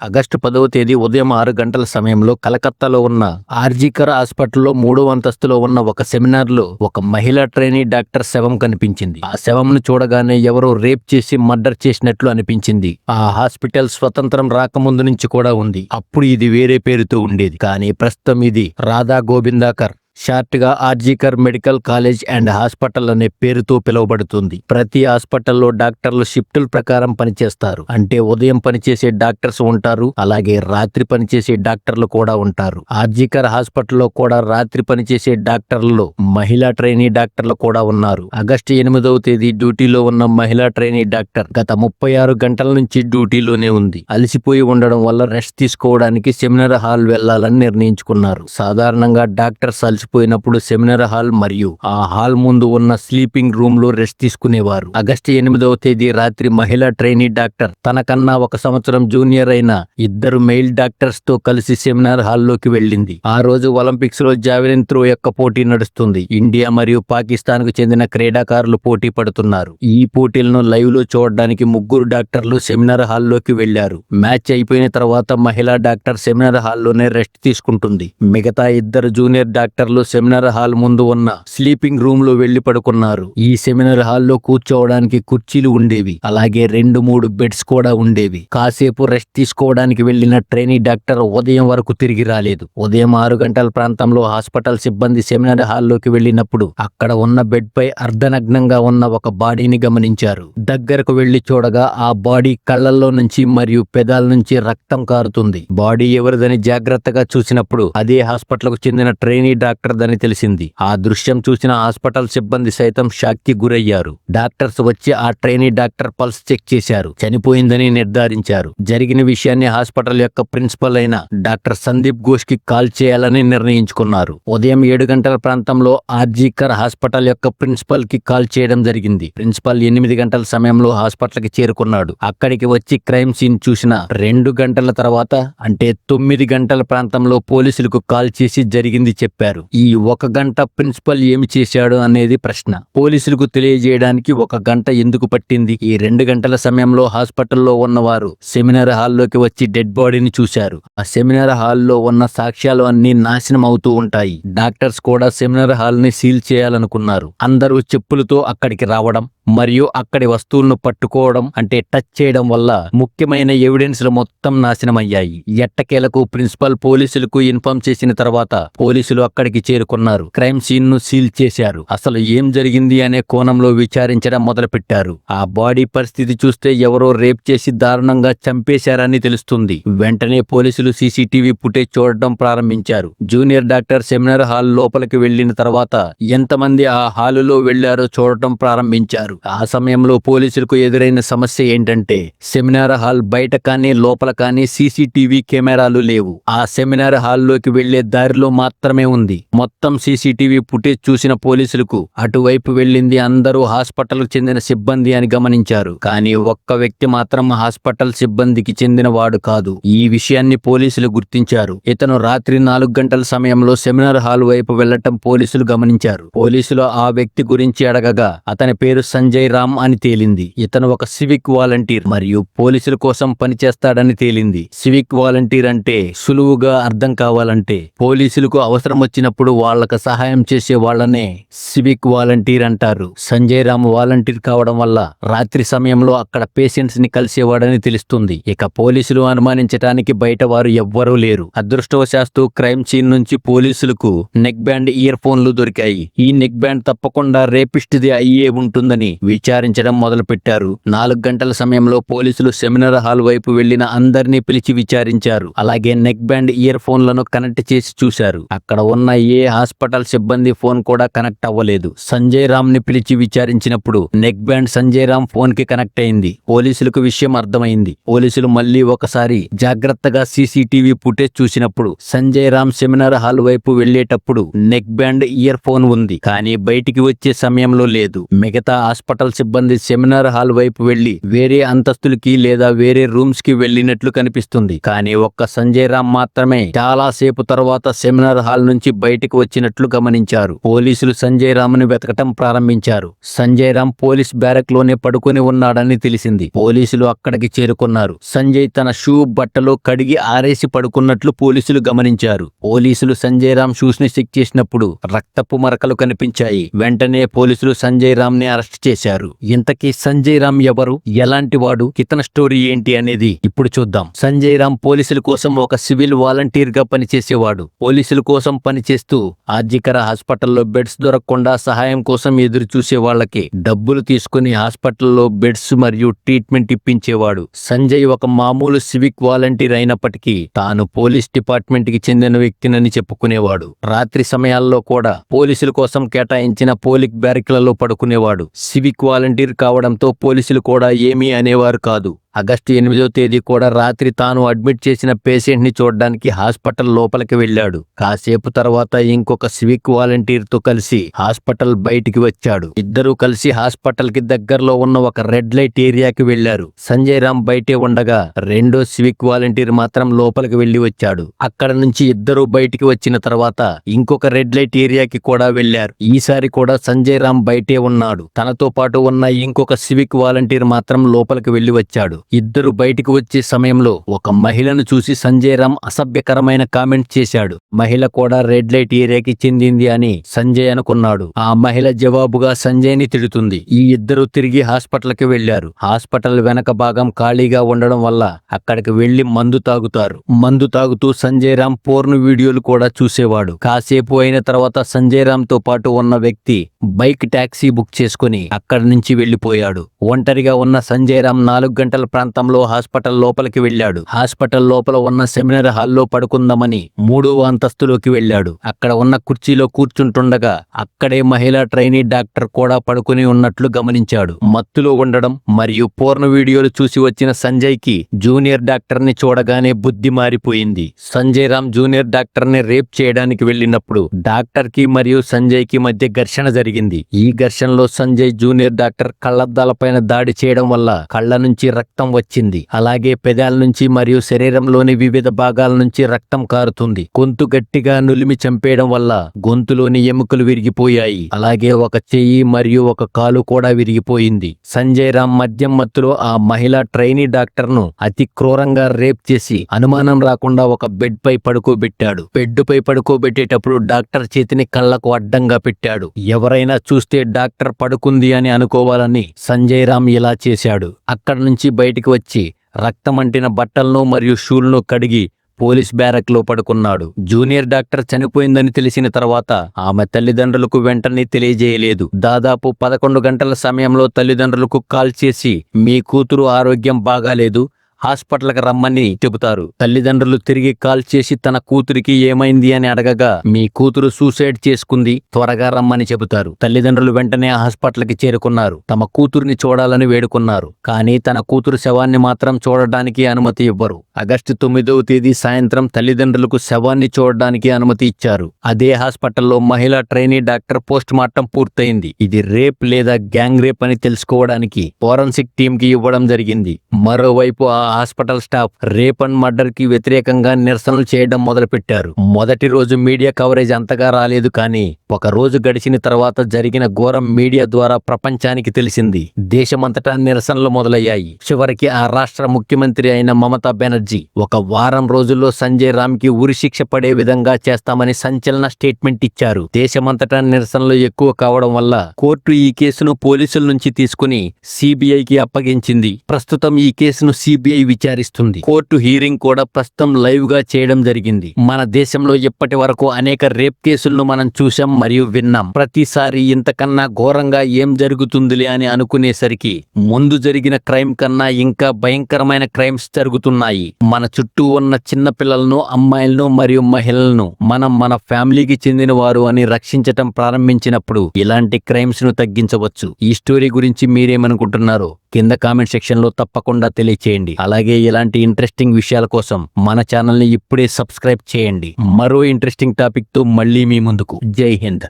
August 10వ తేదీ ఉదయం 6 గంటల సమయంలో కలకత్తాలో ఉన్న ఆర్జీకర్ హాస్పిటల్లో 3వ అంతస్తులో ఉన్న ఒక సెమినార్లో ఒక మహిళా ట్రైనీ డాక్టర్ శవం కనిపించింది. ఆ శవంను చూడగానే ఎవరో రేప్ చేసి మర్డర్ చేసినట్లు అనిపించింది. ఆ హాస్పిటల్ స్వతంత్రం రాకముందు నుంచి కూడా ఉంది. అప్పుడు ఇది వేరే పేరుతో ఉండేది, కానీ ప్రస్తుతం ఇది రాధా గోవిందాకర్, షార్ట్ గా RG Kar medical college and hospital అనే పేరుతో పిలువబడుతుంది. ప్రతి హాస్పిటల్లో డాక్టర్లు షిఫ్టుల ప్రకారం పనిచేస్తారు. అంటే ఉదయం పనిచేసే డాక్టర్స్ ఉంటారు, అలాగే రాత్రి పనిచేసే డాక్టర్లు కూడా ఉంటారు. ఆర్జీకర్ హాస్పిటల్లో కూడా రాత్రి పనిచేసే డాక్టర్లలో మహిళా ట్రైనీ డాక్టర్లు కూడా ఉన్నారు. ఆగస్టు 8వ తేదీ డ్యూటీలో ఉన్న మహిళా ట్రైనీ డాక్టర్ గత 36 గంటల నుంచి డ్యూటీలోనే ఉంది. అలసిపోయి ఉండడం వల్ల రెస్ట్ తీసుకోవడానికి సెమినార్ హాల్ వెళ్లాలని నిర్ణయించుకున్నారు. సాధారణంగా డాక్టర్స్ పోయినప్పుడు సెమినార్ హాల్ మరియు ఆ హాల్ ముందు ఉన్న స్లీపింగ్ రూమ్ లో రెస్ట్ తీసుకునేవారు. ఆగస్టు 8వ తేదీ రాత్రి మహిళా ట్రైనీ డాక్టర్ తనకన్నా 1 సంవత్సరం జూనియర్ అయిన 2 మెయిల్ డాక్టర్స్ తో కలిసి సెమినార్ హాల్లోకి వెళ్ళింది. ఆ రోజు ఒలింపిక్స్ లో జావెలిన్ త్రో యొక్క పోటీ నడుస్తుంది. ఇండియా మరియు పాకిస్తాన్ కు చెందిన క్రీడాకారులు పోటీ పడుతున్నారు. ఈ పోటీలను లైవ్ లో చూడడానికి 3 డాక్టర్లు సెమినార్ హాల్లోకి వెళ్లారు. మ్యాచ్ అయిపోయిన తర్వాత మహిళా డాక్టర్ సెమినార్ హాల్లోనే రెస్ట్ తీసుకుంటుంది. మిగతా 2 జూనియర్ డాక్టర్లు సెమినార్ హాల్ ముందు ఉన్న స్లీపింగ్ రూమ్ లో వెళ్లి పడుకున్నారు. ఈ సెమినార్ హాల్లో కూర్చోవడానికి కుర్చీలు ఉండేవి, అలాగే 2-3 బెడ్స్ కూడా ఉండేవి. కాసేపు రెస్ట్ తీసుకోవడానికి వెళ్లిన ట్రైనీ డాక్టర్ ఉదయం వరకు తిరిగి రాలేదు. ఉదయం 6 గంటల ప్రాంతంలో హాస్పిటల్ సిబ్బంది సెమినార్ హాల్లోకి వెళ్లినప్పుడు అక్కడ ఉన్న బెడ్ పై అర్ధనగ్నంగా ఉన్న ఒక బాడీని గమనించారు. దగ్గరకు వెళ్లి చూడగా ఆ బాడీ కళ్లల్లో నుంచి మరియు పెదాల నుంచి రక్తం కారుతుంది. బాడీ ఎవరిదని జాగ్రత్తగా చూసినప్పుడు అదే హాస్పిటల్ కు చెందిన ట్రైనీ డాక్టర్ దని తెలిసింది. ఆ దృశ్యం చూసిన హాస్పిటల్ సిబ్బంది సైతం షాక్ కి గురయ్యారు. డాక్టర్స్ వచ్చి ఆ ట్రైనీ డాక్టర్ పల్స్ చెక్ చేశారు. చనిపోయిందని నిర్ధారించారు. జరిగిన విషయాన్ని హాస్పిటల్ యొక్క ప్రిన్సిపల్ అయిన డాక్టర్ సందీప్ ఘోష్ కి కాల్ చేయాలని నిర్ణయించుకున్నారు. ఉదయం 7 గంటల ప్రాంతంలో ఆర్జీకర్ హాస్పిటల్ యొక్క ప్రిన్సిపల్ కి కాల్ చేయడం జరిగింది. ప్రిన్సిపల్ 8 గంటల సమయంలో హాస్పిటల్ కి చేరుకున్నాడు. అక్కడికి వచ్చి క్రైమ్ సీన్ చూసిన 2 గంటల తర్వాత అంటే 9 గంటల ప్రాంతంలో పోలీసులకు కాల్ చేసి జరిగింది చెప్పారు. ఈ 1 గంట ప్రిన్సిపల్ ఏమి చేశాడు అనేది ప్రశ్న. పోలీసులకు తెలియజేయడానికి 1 గంట ఎందుకు పట్టింది? ఈ 2 గంటల సమయంలో హాస్పిటల్లో ఉన్నవారు సెమినార్ హాల్లోకి వచ్చి డెడ్ బాడీని చూశారు. ఆ సెమినార్ హాల్లో ఉన్న సాక్ష్యాలు అన్ని నాశనం అవుతూ ఉంటాయి. డాక్టర్స్ కూడా సెమినార్ హాల్ ని సీల్ చేయాలనుకున్నారు. అందరూ చెప్పులతో అక్కడికి రావడం మరియు అక్కడి వస్తువులను పట్టుకోవడం అంటే టచ్ చేయడం వల్ల ముఖ్యమైన ఎవిడెన్స్లు మొత్తం నాశనమయ్యాయి. ఎట్టకేలకు ప్రిన్సిపల్ పోలీసులకు ఇన్ఫార్మ్ చేసిన తర్వాత పోలీసులు అక్కడికి చేరుకున్నారు. క్రైమ్ సీన్ ను సీల్ చేశారు. అసలు ఏం జరిగింది అనే కోణంలో విచారించడం మొదలుపెట్టారు. ఆ బాడీ పరిస్థితి చూస్తే ఎవరో రేప్ చేసి దారుణంగా చంపేశారని తెలుస్తుంది. వెంటనే పోలీసులు సీసీటీవీ ఫుటేజ్ చూడడం ప్రారంభించారు. జూనియర్ డాక్టర్ సెమినార్ హాల్ లోపలికి వెళ్లిన తర్వాత ఎంతమంది ఆ హాలులో వెళ్లారో చూడటం ప్రారంభించారు. ఆ సమయంలో పోలీసులకు ఎదురైన సమస్య ఏంటంటే సెమినార్ హాల్ బయట కానీ లోపల కానీ సీసీటీవీ కెమెరాలు లేవు. ఆ సెమినార్ హాల్లోకి వెళ్లే దారిలో మాత్రమే ఉంది. మొత్తం సీసీటీవీ ఫుటేజ్ చూసిన పోలీసులకు అటువైపు వెళ్ళింది అందరూ హాస్పిటల్ కు చెందిన సిబ్బంది అని గమనించారు. కానీ ఒక్క వ్యక్తి మాత్రం హాస్పిటల్ సిబ్బందికి చెందిన వాడు కాదు. ఈ విషయాన్ని పోలీసులు గుర్తించారు. ఇతను రాత్రి 4 గంటల సమయంలో సెమినార్ హాల్ వైపు వెళ్లటం పోలీసులు గమనించారు. పోలీసులు ఆ వ్యక్తి గురించి అడగగా అతని పేరు సంజయ్ రామ్ అని తేలింది. ఇతను ఒక సివిక్ వాలంటీర్ మరియు పోలీసుల కోసం పనిచేస్తాడని తేలింది. సివిక్ వాలంటీర్ అంటే సులువుగా అర్థం కావాలంటే పోలీసులకు అవసరం వచ్చినప్పుడు వాళ్లకు సహాయం చేసే వాళ్ళనే సివిక్ వాలంటీర్ అంటారు. సంజయ్ రామ్ వాలంటీర్ కావడం వల్ల రాత్రి సమయంలో అక్కడ పేషెంట్స్ ని కలిసేవాడని తెలుస్తుంది. ఇక పోలీసులు అనుమానించడానికి బయట వారు ఎవ్వరూ లేరు. అదృష్టవశాత్తు క్రైమ్ సీన్ నుంచి పోలీసులకు నెక్ బ్యాండ్ ఇయర్ ఫోన్లు దొరికాయి. ఈ నెక్ బ్యాండ్ తప్పకుండా రేపిస్ట్ది అయ్యే ఉంటుందని విచారించడం మొదలుపెట్టారు. 4 గంటల సమయంలో పోలీసులు సెమినార్ హాల్ వైపు వెళ్లిన అందరినీ పిలిచి విచారించారు. అలాగే నెక్ బ్యాండ్ ఇయర్ ఫోన్లను కనెక్ట్ చేసి చూశారు. అక్కడ ఉన్న ఏ హాస్పిటల్ సిబ్బంది ఫోన్ కూడా కనెక్ట్ అవ్వలేదు. సంజయ్ రామ్ ని పిలిచి విచారించినప్పుడు neck band Sanjay Ram phone కి కనెక్ట్ అయింది. పోలీసులకు విషయం అర్థమైంది. పోలీసులు మళ్లీ ఒకసారి జాగ్రత్తగా సీసీటీవీ ఫుటేజ్ చూసినప్పుడు సంజయ్ రామ్ సెమినార్ హాల్ వైపు వెళ్లేటప్పుడు నెక్ బ్యాండ్ ఇయర్ ఫోన్ ఉంది, కానీ బయటికి వచ్చే సమయంలో లేదు. మిగతా హాస్పిటల్ సిబ్బంది సెమినార్ హాల్ వైపు వెళ్లి వేరే అంతస్తులకి లేదా వేరే రూమ్స్ కి వెళ్లినట్లు కనిపిస్తుంది. కానీ ఒక్క సంజయ్ రామ్ మాత్రమే చాలా సేపు తర్వాత సెమినార్ హాల్ నుంచి బయటకు వచ్చినట్లు గమనించారు. పోలీసులు సంజయ్ రామ్ ని వెతకటం ప్రారంభించారు. సంజయ్ రామ్ పోలీస్ బ్యారక్ లోనే పడుకొని ఉన్నాడని తెలిసింది. పోలీసులు అక్కడికి చేరుకున్నారు. సంజయ్ తన షూ బట్టలో కడిగి ఆరేసి పడుకున్నట్లు పోలీసులు గమనించారు. పోలీసులు సంజయ్ రామ్ షూస్ ని చెక్ చేసినప్పుడు రక్తపు మరకలు కనిపించాయి. వెంటనే పోలీసులు సంజయ్ రామ్ ని అరెస్ట్ చేశారు. ఇంతకీ సంజయ్ రామ్ ఎవరు, ఎలాంటి వాడు, ఇతని స్టోరీ ఏంటి అనేది ఇప్పుడు చూద్దాం. సంజయ్ రామ్ పోలీసుల కోసం ఒక సివిల్ వాలంటీర్ గా పనిచేసేవాడు. పోలీసుల కోసం పనిచేస్తూ ఆర్జికర హాస్పిటల్లో బెడ్స్ దొరకకుండా సహాయం కోసం ఎదురు చూసే వాళ్ళకి డబ్బులు తీసుకుని హాస్పిటల్లో బెడ్స్ మరియు ట్రీట్మెంట్ ఇప్పించేవాడు. సంజయ్ ఒక మామూలు సివిక్ వాలంటీర్ అయినప్పటికీ తాను పోలీస్ డిపార్ట్మెంట్ కి చెందిన వ్యక్తినని చెప్పుకునేవాడు. రాత్రి సమయాల్లో కూడా పోలీసుల కోసం కేటాయించిన పోలింగ్ బ్యారిక్లలో పడుకునేవాడు. సివిక్ వాలంటీర్ కావడంతో పోలీసులు కూడా ఏమీ అనేవారు కాదు. ఆగస్టు 8వ తేదీ కూడా రాత్రి తాను అడ్మిట్ చేసిన పేషెంట్ ని చూడడానికి హాస్పిటల్ లోపలికి వెళ్లాడు. కాసేపు తర్వాత ఇంకొక సివిక్ వాలంటీర్ తో కలిసి హాస్పిటల్ బయటికి వచ్చాడు. ఇద్దరూ కలిసి హాస్పిటల్ కి దగ్గరలో ఉన్న ఒక రెడ్ లైట్ ఏరియాకి వెళ్లారు. సంజయ్ రామ్ బయటే ఉండగా రెండో సివిక్ వాలంటీర్ మాత్రం లోపలికి వెళ్లి వచ్చాడు. అక్కడ నుంచి ఇద్దరూ బయటికి వచ్చిన తర్వాత ఇంకొక రెడ్ లైట్ ఏరియాకి కూడా వెళ్లారు. ఈసారి కూడా సంజయ్ రామ్ బయటే ఉన్నాడు. తనతో పాటు ఉన్న ఇంకొక సివిక్ వాలంటీర్ మాత్రం లోపలికి వెళ్లి వచ్చాడు. ఇద్దరు బయటికి వచ్చే సమయంలో ఒక మహిళను చూసి సంజయ్ రామ్ అసభ్యకరమైన కామెంట్ చేశాడు. మహిళ కూడా రెడ్ లైట్ ఏరియాకి చెందింది అని సంజయ్ అనుకున్నాడు. ఆ మహిళ జవాబుగా సంజయ్ ని తిడుతుంది. ఈ ఇద్దరు తిరిగి హాస్పిటల్ కి వెళ్లారు. హాస్పిటల్ వెనక భాగం ఖాళీగా ఉండడం వల్ల అక్కడికి వెళ్లి మందు తాగుతారు. మందు తాగుతూ సంజయ్ రామ్ పోర్న్ వీడియోలు కూడా చూసేవాడు. కాసేపు అయిన తర్వాత సంజయ్ రామ్ తో పాటు ఉన్న వ్యక్తి బైక్ టాక్సీ బుక్ చేసుకుని అక్కడి నుంచి వెళ్లిపోయాడు. ఒంటరిగా ఉన్న సంజయ్ రామ్ 4 గంటల ప్రాంతంలో హాస్పిటల్ లోపలికి వెళ్లాడు. హాస్పిటల్ లోపల ఉన్న సెమినార్ హాల్లో పడుకుందామని 3వ అంతస్తులోకి వెళ్లాడు. అక్కడ ఉన్న కుర్చీలో కూర్చుంటుండగా అక్కడే మహిళా ట్రైనీ డాక్టర్ కూడా పడుకుని ఉన్నట్లు గమనించాడు. మత్తులో ఉండడం మరియు పోర్న్ వీడియోలు చూసి వచ్చిన సంజయ్ కి జూనియర్ డాక్టర్ ని చూడగానే బుద్ధి మారిపోయింది. సంజయ్ రామ్ జూనియర్ డాక్టర్ ని రేప్ చేయడానికి వెళ్లినప్పుడు డాక్టర్ కి మరియు సంజయ్ కి మధ్య ఘర్షణ జరిగింది. ఈ ఘర్షణలో సంజయ్ జూనియర్ డాక్టర్ కళ్లద్దాలపైన దాడి చేయడం వల్ల కళ్ల నుంచి రక్తం వచ్చింది. అలాగే పెదాల నుంచి మరియు శరీరంలోని వివిధ భాగాల నుంచి రక్తం కారుతుంది. గొంతు గట్టిగా నులిమి చంపేయడం వల్ల గొంతులోని ఎముకలు విరిగిపోయాయి. అలాగే ఒక చెయ్యి మరియు ఒక కాలు కూడా విరిగిపోయింది. సంజయ్ రామ్ మద్యం మత్తులో ఆ మహిళా ట్రైనీ డాక్టర్ ను అతి క్రూరంగా రేప్ చేసి అనుమానం రాకుండా ఒక బెడ్ పై పడుకోబెట్టాడు. బెడ్ పై పడుకోబెట్టేటప్పుడు డాక్టర్ చేతిని కళ్లకు అడ్డంగా పెట్టాడు. ఎవరైనా చూస్తే డాక్టర్ పడుకుంది అని అనుకోవాలని సంజయ్ రామ్ ఇలా చేశాడు. అక్కడ నుంచి బయటికి వచ్చి రక్తమంటిన బట్టలను మరియు షూలను కడిగి పోలీస్ బ్యారక్ లో పడుకున్నాడు. జూనియర్ డాక్టర్ చనిపోయిందని తెలిసిన తర్వాత ఆమె తల్లిదండ్రులకు వెంటనే తెలియజేయలేదు. దాదాపు 11 గంటల సమయంలో తల్లిదండ్రులకు కాల్ చేసి మీ కూతురు ఆరోగ్యం బాగాలేదు, హాస్పిటల్కి రమ్మని చెబుతారు. తల్లిదండ్రులు తిరిగి కాల్ చేసి తన కూతురికి ఏమైంది అని అడగగా మీ కూతురు సూసైడ్ చేసుకుంది, త్వరగా రమ్మని చెబుతారు. తల్లిదండ్రులు వెంటనే హాస్పిటల్కి చేరుకున్నారు. తమ కూతురిని చూడాలని వేడుకున్నారు. కానీ తన కూతురు శవాన్ని మాత్రం చూడడానికి అనుమతి ఇవ్వరు. ఆగస్టు 9వ తేదీ సాయంత్రం తల్లిదండ్రులకు శవాన్ని చూడడానికి అనుమతి ఇచ్చారు. అదే హాస్పిటల్లో మహిళా ట్రైనీ డాక్టర్ పోస్ట్ మార్టం పూర్తయింది. ఇది రేప్ లేదా గ్యాంగ్ రేప్ అని తెలుసుకోవడానికి ఫోరెన్సిక్ టీమ్ కి ఇవ్వడం జరిగింది. మరోవైపు ఆ hospital staff rape and murder కి వ్యతిరేకంగా నిరసనలు చేయడం మొదలుపెట్టారు. మొదటి రోజు మీడియా కవరేజ్ అంతగా రాలేదు. కానీ ఒక రోజు గడిచిన తర్వాత జరిగిన ఘోరం మీడియా ద్వారా ప్రపంచానికి తెలిసింది. దేశమంతటా నిరసనలు మొదలయ్యాయి. చివరికి ఆ రాష్ట్ర ముఖ్యమంత్రి అయిన మమతా బెనర్జీ ఒక వారం రోజుల్లో సంజయ్ రామ్ కి ఉరిశిక్ష పడే విధంగా చేస్తామని సంచలన స్టేట్మెంట్ ఇచ్చారు. దేశమంతటా నిరసనలు ఎక్కువ కావడం వల్ల కోర్టు ఈ కేసును పోలీసుల నుంచి తీసుకుని సిబిఐకి అప్పగించింది. ప్రస్తుతం ఈ కేసును సిబిఐ విచారిస్తుంది. కోర్టు హీరింగ్ కూడా ప్రస్తుతం లైవ్ గా చేయడం జరిగింది. మన దేశంలో ఇప్పటి వరకు అనేక రేప్ కేసులను మనం చూసాం మరియు విన్నాం. ప్రతిసారి ఇంతకన్నా ఘోరంగా ఏం జరుగుతుందిలే అని అనుకునేసరికి ముందు జరిగిన క్రైమ్ కన్నా ఇంకా భయంకరమైన క్రైమ్స్ జరుగుతున్నాయి. మన చుట్టూ ఉన్న చిన్న పిల్లలను, అమ్మాయిలను మరియు మహిళలను మనం మన ఫ్యామిలీకి చెందిన వారు అని రక్షించటం ప్రారంభించినప్పుడు ఇలాంటి క్రైమ్స్ ను తగ్గించవచ్చు. ఈ స్టోరీ గురించి మీరేమనుకుంటున్నారో కింద కామెంట్ సెక్షన్ లో తప్పకుండా తెలియచేయండి. అలాగే ఇలాంటి ఇంట్రెస్టింగ్ విషయాల కోసం మన ఛానల్ ని ఇప్పుడే సబ్స్క్రైబ్ చేయండి. మరో ఇంట్రెస్టింగ్ టాపిక్ తో మళ్ళీ మీ ముందుకు. జై హింద్.